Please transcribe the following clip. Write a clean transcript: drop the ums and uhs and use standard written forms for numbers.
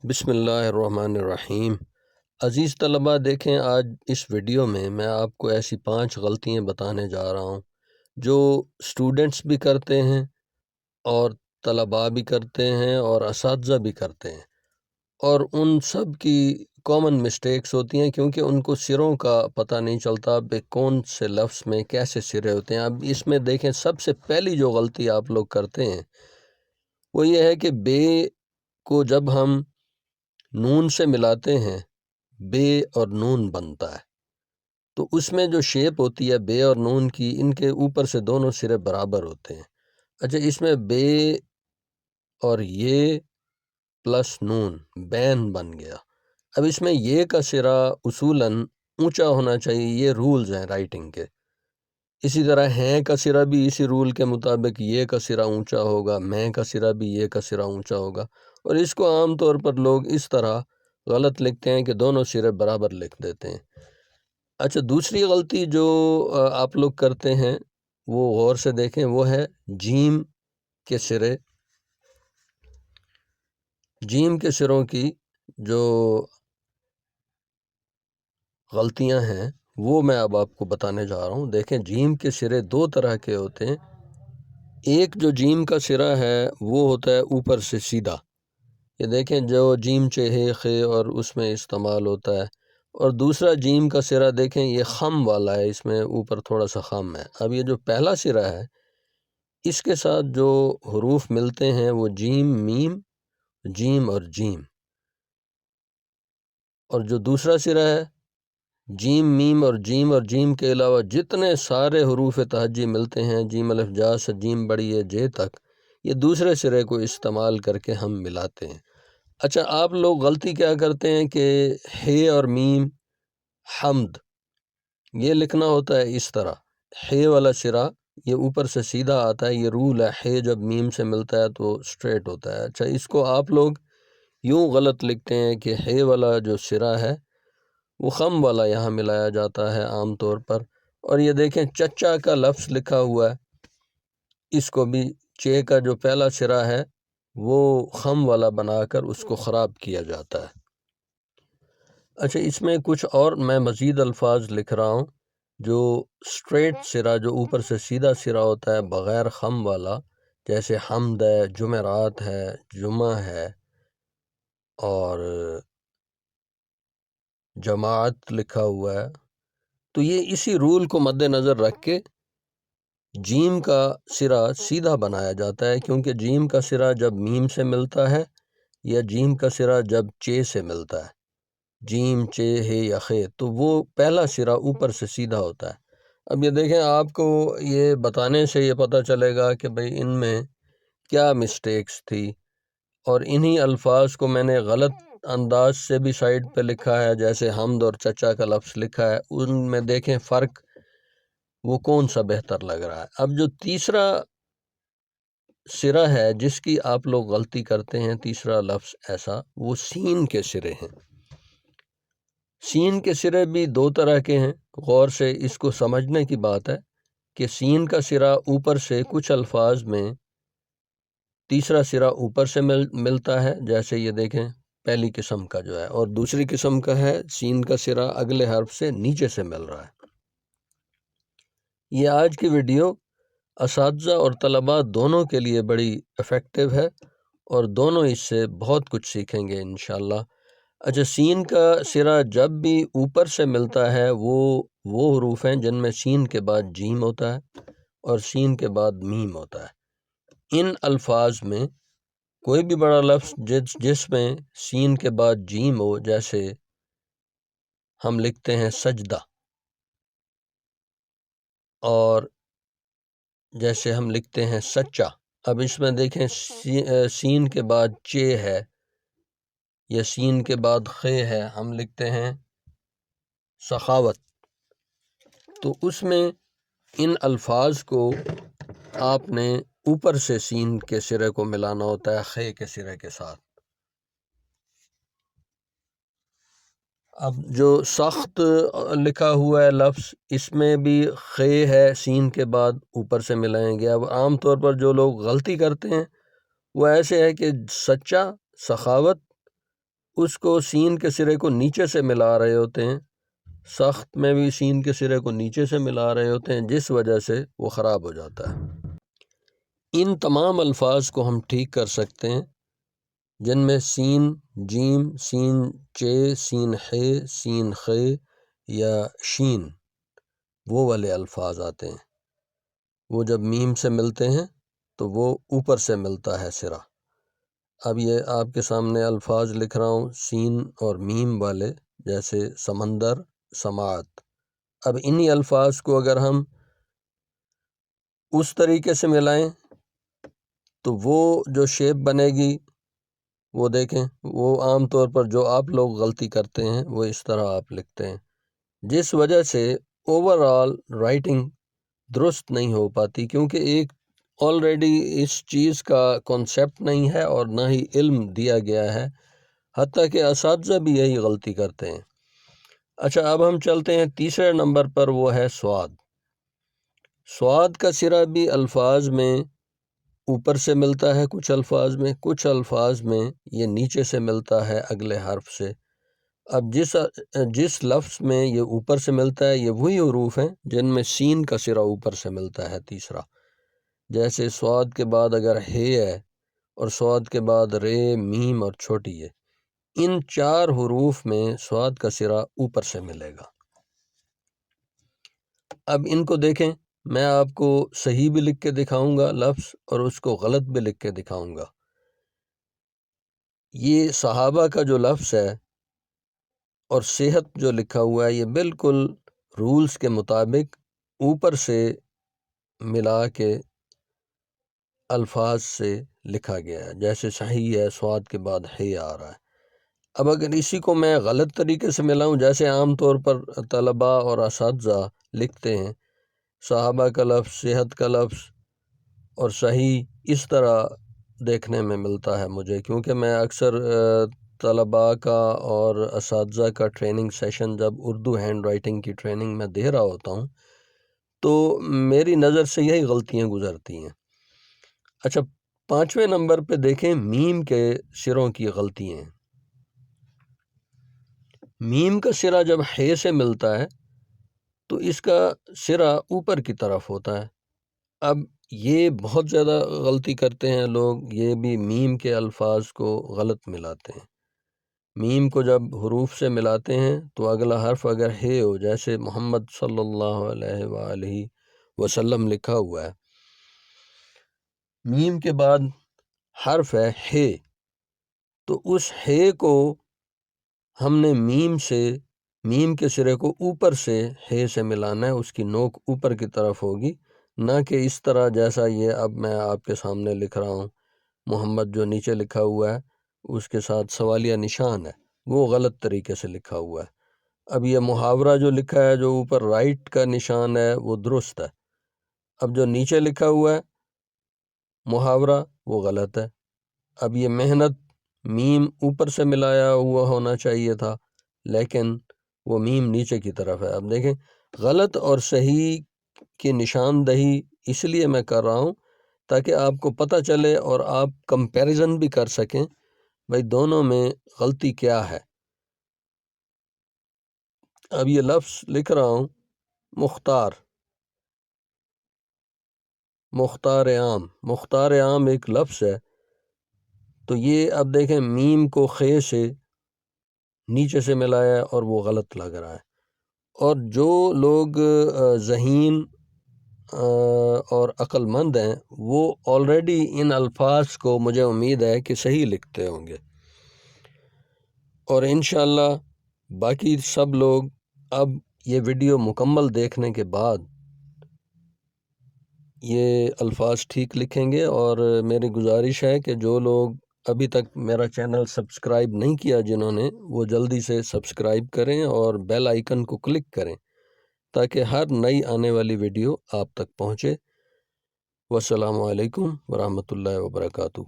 بسم اللہ الرحمن الرحیم۔ عزیز طلباء، دیکھیں آج اس ویڈیو میں آپ کو ایسی 5 غلطیاں بتانے جا رہا ہوں جو اسٹوڈنٹس بھی کرتے ہیں اور طلباء بھی کرتے ہیں اور اساتذہ بھی کرتے ہیں، اور ان سب کی کامن مسٹیکس ہوتی ہیں کیونکہ ان کو سروں کا پتہ نہیں چلتا کہ کون سے لفظ میں کیسے سرے ہوتے ہیں۔ اب اس میں دیکھیں، سب سے پہلی جو غلطی آپ لوگ کرتے ہیں وہ یہ ہے کہ بے کو جب ہم نون سے ملاتے ہیں بے اور نون بنتا ہے، تو اس میں جو شیپ ہوتی ہے بے اور نون کی، ان کے اوپر سے دونوں سرے برابر ہوتے ہیں۔ اچھا، اس میں بے اور یہ پلس نون بین بن گیا۔ اب اس میں یہ کا سرا اصولاً اونچا ہونا چاہیے، یہ رولز ہیں رائٹنگ کے۔ اسی طرح ہیں کا سرا بھی اسی رول کے مطابق یہ کا سرا اونچا ہوگا، میں کا سرا بھی یہ کا سرا اونچا ہوگا، اور اس کو عام طور پر لوگ اس طرح غلط لکھتے ہیں کہ دونوں سرے برابر لکھ دیتے ہیں۔ اچھا، دوسری غلطی جو آپ لوگ کرتے ہیں وہ غور سے دیکھیں، وہ ہے جیم کے سرے۔ جیم کے سروں کی جو غلطیاں ہیں وہ میں اب آپ کو بتانے جا رہا ہوں۔ دیکھیں، جیم کے سرے 2 طرح کے ہوتے ہیں۔ ایک جو جیم کا سرا ہے وہ ہوتا ہے اوپر سے سیدھا، یہ دیکھیں جو جیم چہے خے اور اس میں استعمال ہوتا ہے، اور دوسرا جیم کا سرا دیکھیں یہ خم والا ہے، اس میں اوپر تھوڑا سا خم ہے۔ اب یہ جو پہلا سرا ہے اس کے ساتھ جو حروف ملتے ہیں وہ جیم میم، جیم اور جیم، اور جو دوسرا سرا ہے جیم میم اور جیم کے علاوہ جتنے سارے حروف تہجی ملتے ہیں، جیم الف جا سے جیم بڑی ہے جے تک، یہ دوسرے سرے کو استعمال کر کے ہم ملاتے ہیں۔ اچھا، آپ لوگ غلطی کیا کرتے ہیں کہ ہے اور میم حمد یہ لکھنا ہوتا ہے اس طرح، ہے والا سرا یہ اوپر سے سیدھا آتا ہے، یہ رول ہے، ہے جب میم سے ملتا ہے تو اسٹریٹ ہوتا ہے۔ اچھا، اس کو آپ لوگ یوں غلط لکھتے ہیں کہ ہے والا جو سرا ہے وہ خم والا یہاں ملایا جاتا ہے عام طور پر، اور یہ دیکھیں چچا کا لفظ لکھا ہوا ہے، اس کو بھی چے کا جو پہلا سرا ہے وہ خم والا بنا کر اس کو خراب کیا جاتا ہے۔ اچھا، اس میں کچھ اور میں مزید الفاظ لکھ رہا ہوں جو اسٹریٹ سرا، جو اوپر سے سیدھا سرا ہوتا ہے بغیر خم والا، جیسے حمد ہے، جمعرات ہے، جمعہ ہے، اور جماعت لکھا ہوا ہے، تو یہ اسی رول کو مد نظر رکھ کے جیم کا سرا سیدھا بنایا جاتا ہے، کیونکہ جیم کا سرا جب میم سے ملتا ہے یا جیم کا سرا جب چے سے ملتا ہے، جیم چے ہے یا خے، تو وہ پہلا سرا اوپر سے سیدھا ہوتا ہے۔ اب یہ دیکھیں، آپ کو یہ بتانے سے یہ پتہ چلے گا کہ بھئی ان میں کیا مسٹیکس تھی، اور انہی الفاظ کو میں نے غلط انداز سے بھی سائڈ پہ لکھا ہے، جیسے حمد اور چچا کا لفظ لکھا ہے، ان میں دیکھیں فرق وہ کون سا بہتر لگ رہا ہے۔ اب جو تیسرا سرا ہے جس کی آپ لوگ غلطی کرتے ہیں، تیسرا لفظ ایسا، وہ سین کے سرے ہیں۔ سین کے سرے بھی 2 طرح کے ہیں، غور سے اس کو سمجھنے کی بات ہے کہ سین کا سرا اوپر سے کچھ الفاظ میں تیسرا سرا اوپر سے ملتا ہے، جیسے یہ دیکھیں پہلی قسم کا جو ہے، اور دوسری قسم کا ہے سین کا سرا اگلے حرف سے نیچے سے مل رہا ہے۔ یہ آج کی ویڈیو اساتذہ اور طلباء دونوں کے لیے بڑی افیکٹو ہے، اور دونوں اس سے بہت کچھ سیکھیں گے انشاءاللہ۔ اچھا، سین کا سرا جب بھی اوپر سے ملتا ہے وہ حروف ہیں جن میں سین کے بعد جیم ہوتا ہے اور سین کے بعد میم ہوتا ہے۔ ان الفاظ میں کوئی بھی بڑا لفظ جس میں سین کے بعد جیم ہو، جیسے ہم لکھتے ہیں سجدہ، اور جیسے ہم لکھتے ہیں سچا، اب اس میں دیکھیں سین کے بعد چے ہے یا سین کے بعد خے ہے، ہم لکھتے ہیں سخاوت، تو اس میں ان الفاظ کو آپ نے اوپر سے سین کے سرے کو ملانا ہوتا ہے خے کے سرے کے ساتھ۔ اب جو سخت لکھا ہوا ہے لفظ، اس میں بھی خے ہے، سین کے بعد اوپر سے ملائیں گے۔ اب عام طور پر جو لوگ غلطی کرتے ہیں وہ ایسے ہے کہ سچا، سخاوت اس کو سین کے سرے کو نیچے سے ملا رہے ہوتے ہیں، سخت میں بھی سین کے سرے کو نیچے سے ملا رہے ہوتے ہیں، جس وجہ سے وہ خراب ہو جاتا ہے۔ ان تمام الفاظ کو ہم ٹھیک کر سکتے ہیں جن میں سین جیم، سین چے، سین خے، سین خے یا شین، وہ والے الفاظ آتے ہیں۔ وہ جب میم سے ملتے ہیں تو وہ اوپر سے ملتا ہے سرا۔ اب یہ آپ کے سامنے الفاظ لکھ رہا ہوں سین اور میم والے، جیسے سمندر، سماعت۔ اب انہی الفاظ کو اگر ہم اس طریقے سے ملائیں تو وہ جو شیپ بنے گی، وہ دیکھیں، وہ عام طور پر جو آپ لوگ غلطی کرتے ہیں وہ اس طرح آپ لکھتے ہیں، جس وجہ سے اوور آل رائٹنگ درست نہیں ہو پاتی، کیونکہ ایک آلریڈی اس چیز کا کانسیپٹ نہیں ہے اور نہ ہی علم دیا گیا ہے، حتیٰ کہ اساتذہ بھی یہی غلطی کرتے ہیں۔ اچھا، اب ہم چلتے ہیں تیسرے نمبر پر، وہ ہے سواد۔ سواد کا سرا بھی الفاظ میں اوپر سے ملتا ہے، کچھ الفاظ میں یہ نیچے سے ملتا ہے اگلے حرف سے۔ اب جس لفظ میں یہ اوپر سے ملتا ہے، یہ وہی حروف ہیں جن میں سین کا سرا اوپر سے ملتا ہے تیسرا، جیسے سواد کے بعد اگر ہے اور سواد کے بعد رے، میم اور چھوٹی ہے، ان 4 حروف میں سواد کا سرا اوپر سے ملے گا۔ اب ان کو دیکھیں، میں آپ کو صحیح بھی لکھ کے دکھاؤں گا لفظ اور اس کو غلط بھی لکھ کے دکھاؤں گا۔ یہ صحابہ کا جو لفظ ہے اور صحت جو لکھا ہوا ہے، یہ بالکل رولز کے مطابق اوپر سے ملا کے الفاظ سے لکھا گیا ہے، جیسے صحیح ہے، سواد کے بعد ہے آ رہا ہے۔ اب اگر اسی کو میں غلط طریقے سے ملاؤں، جیسے عام طور پر طلباء اور اساتذہ لکھتے ہیں، صحابہ کا لفظ، صحت کا لفظ اور صحیح، اس طرح دیکھنے میں ملتا ہے مجھے، کیونکہ میں اکثر طلباء کا اور اساتذہ کا ٹریننگ سیشن جب اردو ہینڈ رائٹنگ کی ٹریننگ میں دے رہا ہوتا ہوں تو میری نظر سے یہی غلطیاں گزرتی ہیں۔ اچھا، 5ویں نمبر پہ دیکھیں میم کے سروں کی غلطیاں۔ میم کا سرا جب ہے سے ملتا ہے تو اس کا سرا اوپر کی طرف ہوتا ہے۔ اب یہ بہت زیادہ غلطی کرتے ہیں لوگ، یہ بھی میم کے الفاظ کو غلط ملاتے ہیں۔ میم کو جب حروف سے ملاتے ہیں تو اگلا حرف اگر ہے ہو، جیسے محمد صلی اللہ علیہ وآلہ وسلم لکھا ہوا ہے، میم کے بعد حرف ہے تو اس ہے کو ہم نے میم کے سرے کو اوپر سے ہے سے ملانا ہے، اس کی نوک اوپر کی طرف ہوگی، نہ کہ اس طرح جیسا یہ اب میں آپ کے سامنے لکھ رہا ہوں۔ محمد جو نیچے لکھا ہوا ہے اس کے ساتھ سوالیہ نشان ہے، وہ غلط طریقے سے لکھا ہوا ہے۔ اب یہ محاورہ جو لکھا ہے، جو اوپر رائٹ کا نشان ہے، وہ درست ہے۔ اب جو نیچے لکھا ہوا ہے محاورہ، وہ غلط ہے۔ اب یہ محنت، میم اوپر سے ملایا ہوا ہونا چاہیے تھا، لیکن وہ میم نیچے کی طرف ہے۔ اب دیکھیں، غلط اور صحیح کی نشاندہی اس لیے میں کر رہا ہوں تاکہ آپ کو پتہ چلے اور آپ کمپیریزن بھی کر سکیں، بھائی دونوں میں غلطی کیا ہے۔ اب یہ لفظ لکھ رہا ہوں مختار عام ایک لفظ ہے، تو یہ اب دیکھیں میم کو خے سے نیچے سے ملایا ہے اور وہ غلط لگ رہا ہے۔ اور جو لوگ ذہین اور عقل مند ہیں، وہ آلریڈی ان الفاظ کو مجھے امید ہے کہ صحیح لکھتے ہوں گے، اور انشاءاللہ باقی سب لوگ اب یہ ویڈیو مکمل دیکھنے کے بعد یہ الفاظ ٹھیک لکھیں گے۔ اور میری گزارش ہے کہ جو لوگ ابھی تک میرا چینل سبسکرائب نہیں کیا جنہوں نے، وہ جلدی سے سبسکرائب کریں اور بیل آئیکن کو کلک کریں تاکہ ہر نئی آنے والی ویڈیو آپ تک پہنچے۔ والسلام علیکم ورحمۃ اللہ وبرکاتہ۔